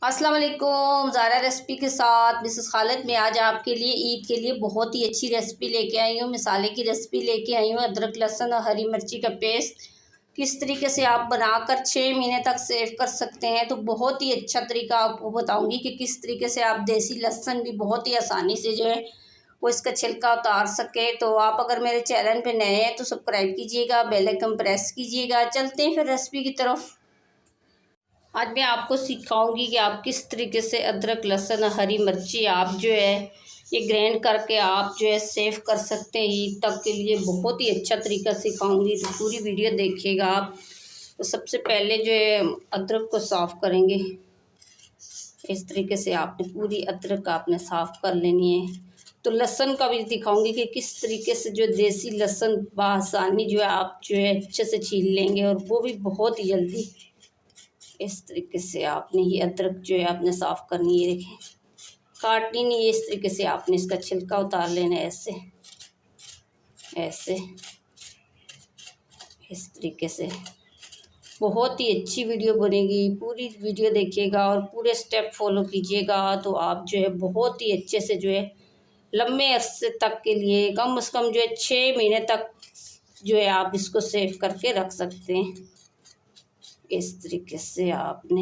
अस्सलाम वालेकुम। ज़ारा रेसिपी के साथ मिसेस खालिद मैं आज आपके लिए ईद के लिए बहुत ही अच्छी रेसिपी लेके आई हूँ। मिसाले की रेसिपी लेके आई हूँ। अदरक लहसुन और हरी मिर्ची का पेस्ट किस तरीके से आप बनाकर 6 महीने तक सेव कर सकते हैं, तो बहुत ही अच्छा तरीका आपको बताऊंगी कि किस तरीके से आप देसी लहसुन भी बहुत ही आसानी से जो है वो इसका छिलका उतार सके। तो आप अगर मेरे चैनल पे नए हैं तो सब्सक्राइब कीजिएगा, बेल आइकन प्रेस कीजिएगा। चलते हैं फिर रेसिपी की तरफ। आज मैं आपको सिखाऊंगी कि आप किस तरीके से अदरक लहसुन हरी मिर्ची आप जो है ये ग्राइंड करके आप जो है सेव कर सकते हैं ईद तक के लिए। बहुत ही अच्छा तरीका सिखाऊंगी, तो पूरी वीडियो देखिएगा आप। तो सबसे पहले जो है अदरक को साफ़ करेंगे। इस तरीके से आपने पूरी अदरक आपने साफ़ कर लेनी है। तो लहसुन का भी दिखाऊंगी कि किस तरीके से जो देसी लहसुन बआसानी जो है आप जो है अच्छे से छील लेंगे, और वो भी बहुत ही जल्दी। इस तरीके से आपने ये अदरक जो है आपने साफ़ करनी है। देखें, काटनी नहीं है। इस तरीके से आपने इसका छिलका उतार लेना है, ऐसे ऐसे इस तरीके से। बहुत ही अच्छी वीडियो बनेगी, पूरी वीडियो देखिएगा और पूरे स्टेप फॉलो कीजिएगा। तो आप जो है बहुत ही अच्छे से जो है लंबे अरसे तक के लिए कम से कम जो है 6 महीने तक जो है आप इसको सेव करके रख सकते हैं। इस तरीके से आपने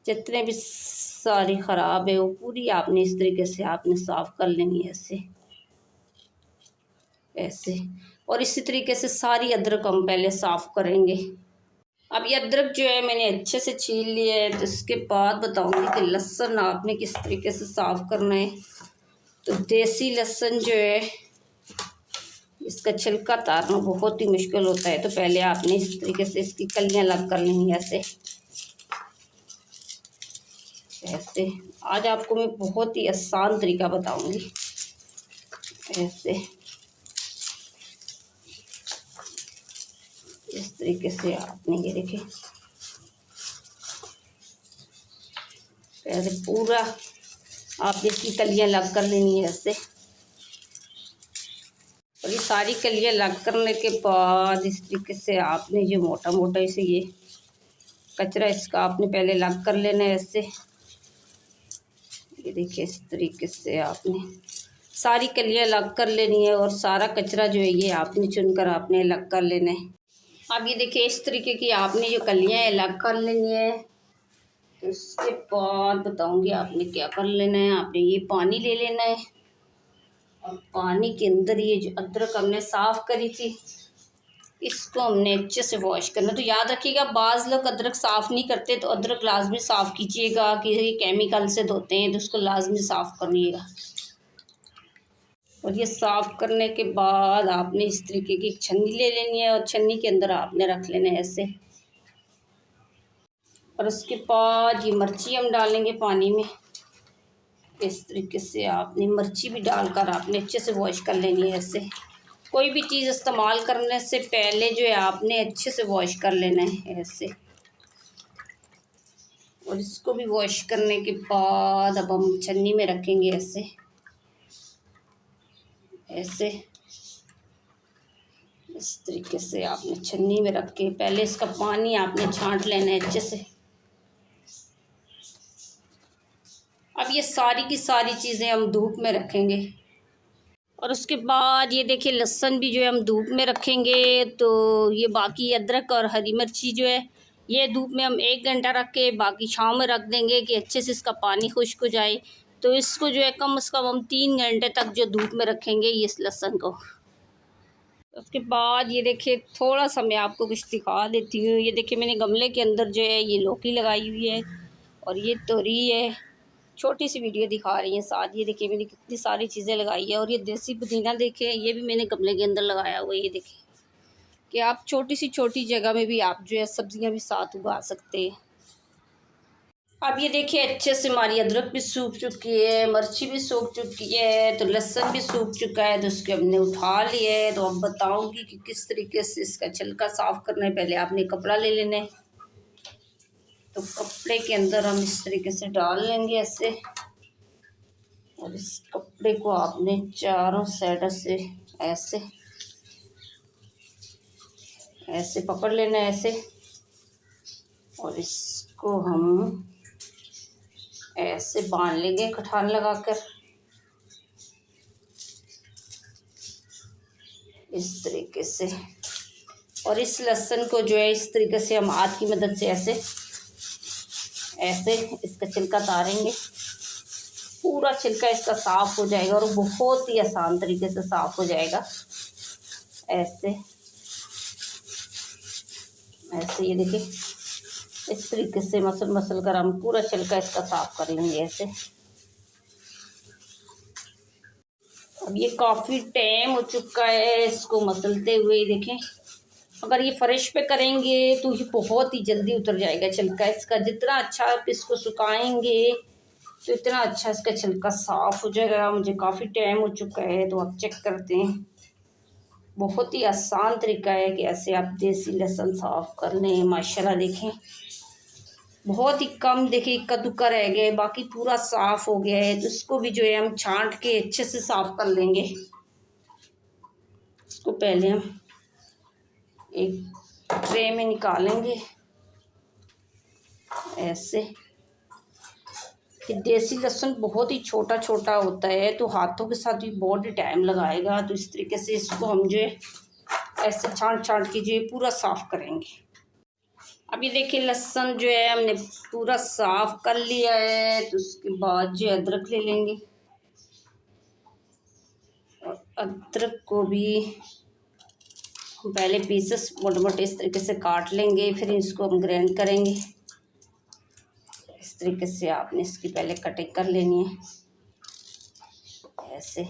जितने भी सारी ख़राब है वो पूरी आपने इस तरीके से आपने साफ़ कर लेनी है, ऐसे ऐसे। और इसी तरीके से सारी अदरक हम पहले साफ़ करेंगे। अब ये अदरक जो है मैंने अच्छे से छील लिया है। तो इसके बाद बताऊंगी कि लहसुन आपने किस तरीके से साफ़ करना है। तो देसी लहसुन जो है इसका छिलका उतारना बहुत ही मुश्किल होता है। तो पहले आपने इस तरीके से इसकी कलियां अलग कर लेनी है, ऐसे ऐसे। आज आपको मैं बहुत ही आसान तरीका बताऊंगी। ऐसे इस तरीके से आपने ये देखें ऐसे पूरा आपने इसकी कलियां अलग कर लेनी है, ऐसे। और ये सारी कलियां अलग करने के बाद इस तरीके से आपने जो मोटा मोटा इसे ये कचरा इसका आपने पहले अलग कर लेना है, ऐसे। ये देखिए इस तरीके से आपने सारी कलियां अलग कर लेनी है और सारा कचरा जो है ये आपने चुनकर आपने अलग कर लेना है। अब ये देखिए इस तरीके की आपने जो कलियां अलग कर लेनी है। तो उसके बाद बताऊंगी आपने क्या कर लेना है। आपने ये पानी ले लेना है और पानी के अंदर ये जो अदरक हमने साफ़ करी थी इसको हमने अच्छे से वॉश करना। तो याद रखिएगा, बाज़ लोग अदरक साफ़ नहीं करते, तो अदरक लाजमी साफ़ कीजिएगा कि ये केमिकल से धोते हैं, तो उसको लाजमी साफ़ करिएगा। और ये साफ़ करने के बाद आपने इस तरीके की छन्नी ले लेनी है और छन्नी के अंदर आपने रख लेना है, ऐसे। और उसके बाद ये मिर्ची हम डालेंगे पानी में। इस तरीके से आपने मिर्ची भी डालकर आपने अच्छे से वॉश कर लेनी है, ऐसे। कोई भी चीज़ इस्तेमाल करने से पहले जो है आपने अच्छे से वॉश कर लेना है, ऐसे। और इसको भी वॉश करने के बाद अब हम छन्नी में रखेंगे, ऐसे ऐसे। इस तरीके से आपने छन्नी में रख के पहले इसका पानी आपने छांट लेना है अच्छे से। अब ये सारी की सारी चीज़ें हम धूप में रखेंगे। और उसके बाद ये देखिए लहसुन भी जो है हम धूप में रखेंगे। तो ये बाकी अदरक और हरी मिर्ची जो है ये धूप में हम 1 घंटा रख के बाकी छाँव में रख देंगे कि अच्छे से इसका पानी खुश्क हो जाए। तो इसको जो है कम से कम हम 3 घंटे तक जो धूप में रखेंगे ये इस लहसुन को। उसके बाद ये देखिए थोड़ा सा मैं आपको कुछ दिखा देती हूँ। ये देखिए मैंने गमले के अंदर जो है ये लौकी लगाई हुई है और ये तोरी है। छोटी सी वीडियो दिखा रही है साथ। ये देखिए मैंने कितनी सारी चीज़ें लगाई है। और ये देसी पुदीना देखें, ये भी मैंने गमले के अंदर लगाया हुआ है। ये देखिए कि आप छोटी सी छोटी जगह में भी आप जो है सब्जियां भी साथ उगा सकते हैं। अब ये देखिए अच्छे से हमारी अदरक भी सूख चुकी है, मिर्ची भी सूख चुकी है, तो लहसुन भी सूख चुका है। तो उसके हमने उठा लिया है। तो अब बताऊंगी कि किस तरीके से इसका छिलका साफ़ करना है। पहले आपने कपड़ा ले लेना है। तो कपड़े के अंदर हम इस तरीके से डाल लेंगे, ऐसे। और इस कपड़े को आपने चारों साइड से ऐसे ऐसे पकड़ लेना है, ऐसे। और इस इसको हम ऐसे बांध लेंगे कठान लगाकर, इस तरीके से। और इस लहसुन को जो है इस तरीके से हम हाथ की मदद से ऐसे ऐसे इसका छिलका उतारेंगे। पूरा छिलका इसका साफ़ हो जाएगा और बहुत ही आसान तरीके से साफ़ हो जाएगा। ऐसे ऐसे ये देखिए, इस तरीके से मसल कर हम पूरा छिलका इसका साफ़ कर लेंगे ऐसे। अब ये काफ़ी टाइम हो चुका है इसको मसलते हुए। देखें, अगर ये फ्रेश पे करेंगे तो ये बहुत ही जल्दी उतर जाएगा छिलका इसका। जितना अच्छा आप इसको सुखाएंगे तो इतना अच्छा इसका छिलका साफ़ हो जाएगा। मुझे काफ़ी टाइम हो चुका है तो आप चेक करते हैं। बहुत ही आसान तरीका है कि ऐसे आप देसी लहसुन साफ़ कर लें। माशाल्लाह देखें, बहुत ही कम देखिए इक्का दुक्का रह गया है, बाकी पूरा साफ़ हो गया है। तो इसको भी जो है हम छांट के अच्छे से साफ़ कर लेंगे। इसको पहले हम एक ट्रे में निकालेंगे ऐसे। कि देसी लहसुन बहुत ही छोटा छोटा होता है तो हाथों के साथ भी बहुत ही टाइम लगाएगा। तो इस तरीके से इसको हम जो है ऐसे छांट के जो है पूरा साफ़ करेंगे। अब ये देखिए, लहसुन जो है हमने पूरा साफ़ कर लिया है। तो उसके बाद जो अदरक ले लेंगे और अदरक को भी पहले पीसेस मोटे मोटे इस तरीके से काट लेंगे, फिर इसको हम ग्राइंड करेंगे। इस तरीके से आपने इसकी पहले कटिंग कर लेनी है ऐसे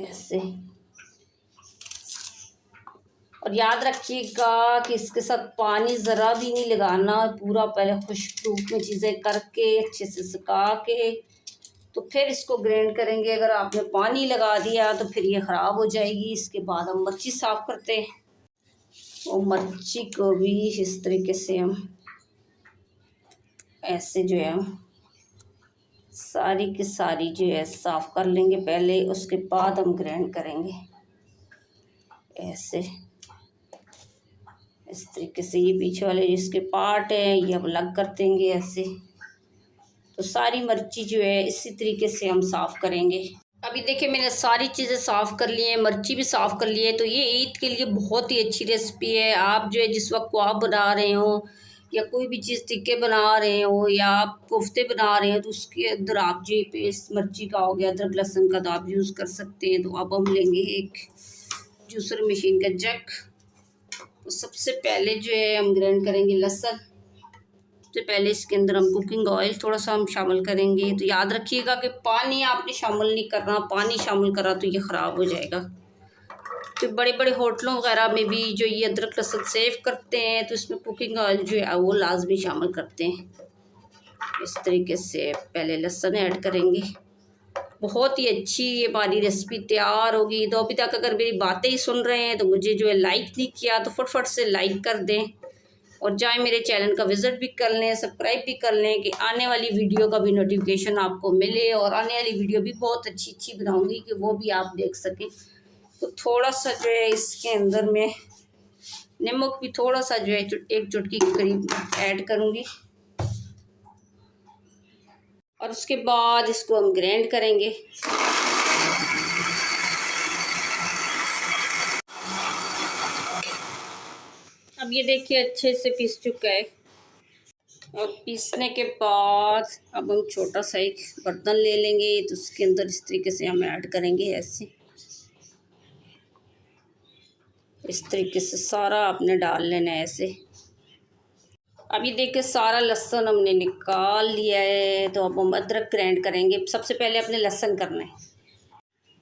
ऐसे। और याद रखिएगा कि इसके साथ पानी ज़रा भी नहीं लगाना। पूरा पहले खुश्क धूप में चीज़ें करके अच्छे से सुखा के तो फिर इसको ग्राइंड करेंगे। अगर आपने पानी लगा दिया तो फिर ये ख़राब हो जाएगी। इसके बाद हम मिर्ची साफ़ करते हैं और मिर्ची को भी इस तरीके से हम ऐसे जो है हम सारी की सारी जो है साफ़ कर लेंगे पहले, उसके बाद हम ग्राइंड करेंगे ऐसे। इस तरीके से ये पीछे वाले जिसके पार्ट हैं ये हम अलग कर देंगे ऐसे। तो सारी मिर्ची जो है इसी तरीके से हम साफ़ करेंगे। अभी देखिए, मैंने सारी चीज़ें साफ़ कर ली हैं, मिर्ची भी साफ़ कर ली है। तो ये ईद के लिए बहुत ही अच्छी रेसिपी है। आप जो है जिस वक्त कबाब बना रहे हो या कोई भी चीज़ टिक्के बना रहे हो या आप कोफ्ते बना रहे हो तो उसके अंदर आप जो पेस्ट मिर्ची का हो गया, अदरक लहसुन का तो आप यूज़ कर सकते हैं। तो अब हम लेंगे एक जूसर मशीन का जग। तो सबसे पहले जो है हम ग्राइंड करेंगे लहसुन। सबसे पहले इसके अंदर हम कुकिंग ऑयल थोड़ा सा हम शामिल करेंगे। तो याद रखिएगा कि पानी आपने शामिल नहीं करना, पानी शामिल करा तो ये ख़राब हो जाएगा। तो बड़े बड़े होटलों वगैरह में भी जो ये अदरक लहसुन सेव करते हैं तो इसमें कुकिंग ऑयल जो है वो लाजमी शामिल करते हैं। इस तरीके से पहले लहसुन ऐड करेंगे। बहुत ही अच्छी ये हमारी रेसिपी तैयार होगी। तो अभी तक अगर मेरी बातें ही सुन रहे हैं तो मुझे जो है लाइक नहीं किया तो फटाफट से लाइक कर दें और जाए मेरे चैनल का विज़िट भी कर लें, सब्सक्राइब भी कर लें कि आने वाली वीडियो का भी नोटिफिकेशन आपको मिले। और आने वाली वीडियो भी बहुत अच्छी बनाऊंगी कि वो भी आप देख सकें। तो थोड़ा सा जो है इसके अंदर में नमक भी थोड़ा सा जो है एक चुटकी के करीब ऐड करूँगी और उसके बाद इसको हम ग्राइंड करेंगे। अब ये देखिए अच्छे से पीस चुका है। और पीसने के बाद अब हम छोटा सा एक बर्तन ले लेंगे तो उसके अंदर इस तरीके से हम ऐड करेंगे ऐसे। इस तरीके से सारा आपने डाल लेना है ऐसे। अभी देखिए सारा लहसुन हमने निकाल लिया है। तो अब हम अदरक ग्राइंड करेंगे। सबसे पहले अपने लहसुन करना है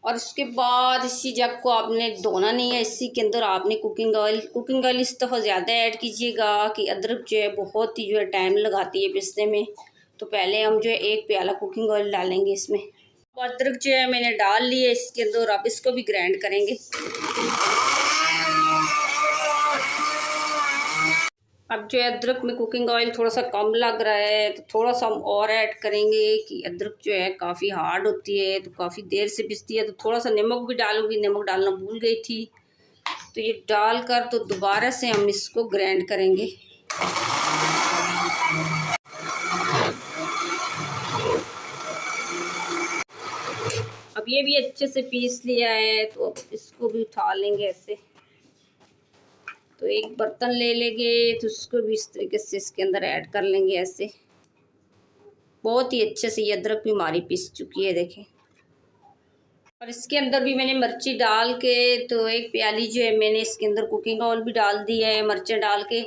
और उसके बाद इसी जग को आपने धोना नहीं है। इसी के अंदर आपने कुकिंग ऑयल इस दफ़ा ज़्यादा ऐड कीजिएगा कि अदरक जो है बहुत ही जो है टाइम लगाती है पीसने में। तो पहले हम जो है 1 प्याला कुकिंग ऑयल डालेंगे इसमें। अदरक जो है मैंने डाल लिया इसके अंदर। आप इसको भी ग्राइंड करेंगे। अब जो है अदरक में कुकिंग ऑयल थोड़ा सा कम लग रहा है तो थोड़ा सा हम और ऐड करेंगे कि अदरक जो है काफ़ी हार्ड होती है तो काफ़ी देर से पिसती है। तो थोड़ा सा नमक भी डालूंगी, नमक डालना भूल गई थी। तो ये डालकर तो दोबारा से हम इसको ग्राइंड करेंगे। अब ये भी अच्छे से पीस लिया है, तो अब इसको भी उठा लेंगे ऐसे। तो एक बर्तन ले लेंगे, तो उसको भी इस तरीके से इसके अंदर ऐड कर लेंगे ऐसे। बहुत ही अच्छे से ये अदरक भी हमारी पीस चुकी है, देखें। और इसके अंदर भी मैंने मिर्ची डाल के, तो एक प्याली जो है मैंने इसके अंदर कुकिंग ऑयल भी डाल दिया है, मिर्चें डाल के।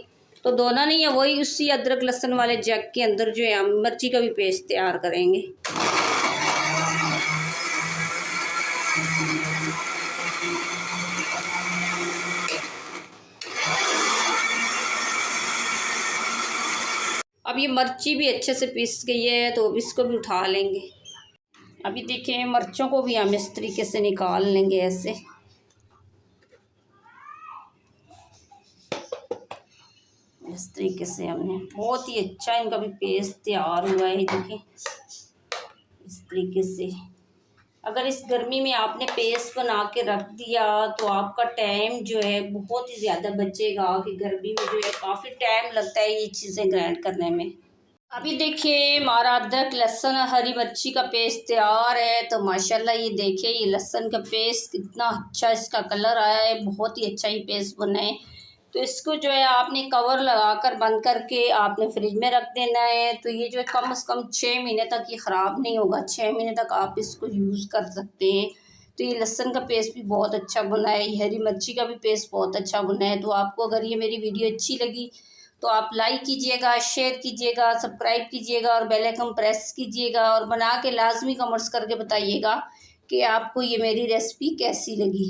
तो दोना नहीं है, वही उसी अदरक लहसुन वाले जग के अंदर जो है हम मिर्ची का भी पेस्ट तैयार करेंगे। अब ये मिर्ची भी अच्छे से पीस गई है, तो अब इसको भी उठा लेंगे। अभी देखिए मिर्चों को भी हम इस तरीके से निकाल लेंगे ऐसे। इस तरीके से हमने बहुत ही अच्छा इनका भी पेस्ट तैयार हुआ है, देखिए इस तरीके से। अगर इस गर्मी में आपने पेस्ट बना के रख दिया तो आपका टाइम जो है बहुत ही ज़्यादा बचेगा, कि गर्मी में जो है काफ़ी टाइम लगता है ये चीज़ें ग्राइंड करने में। अभी देखिए हमारा अदरक लहसुन हरी मिर्ची का पेस्ट तैयार है। तो माशाल्लाह ये देखिए ये लहसुन का पेस्ट कितना अच्छा इसका कलर आया है, बहुत ही अच्छा ये पेस्ट बना है। तो इसको जो है आपने कवर लगाकर बंद करके आपने फ्रिज में रख देना है। तो ये जो है कम से कम 6 महीने तक ये ख़राब नहीं होगा, 6 महीने तक आप इसको यूज़ कर सकते हैं। तो ये लहसुन का पेस्ट भी बहुत अच्छा बना है, ये हरी मिर्ची का भी पेस्ट बहुत अच्छा बना है। तो आपको अगर ये मेरी वीडियो अच्छी लगी तो आप लाइक कीजिएगा, शेयर कीजिएगा, सब्सक्राइब कीजिएगा और बेल आइकन प्रेस कीजिएगा, और बना के लाजमी कमेंट्स करके बताइएगा कि आपको ये मेरी रेसिपी कैसी लगी।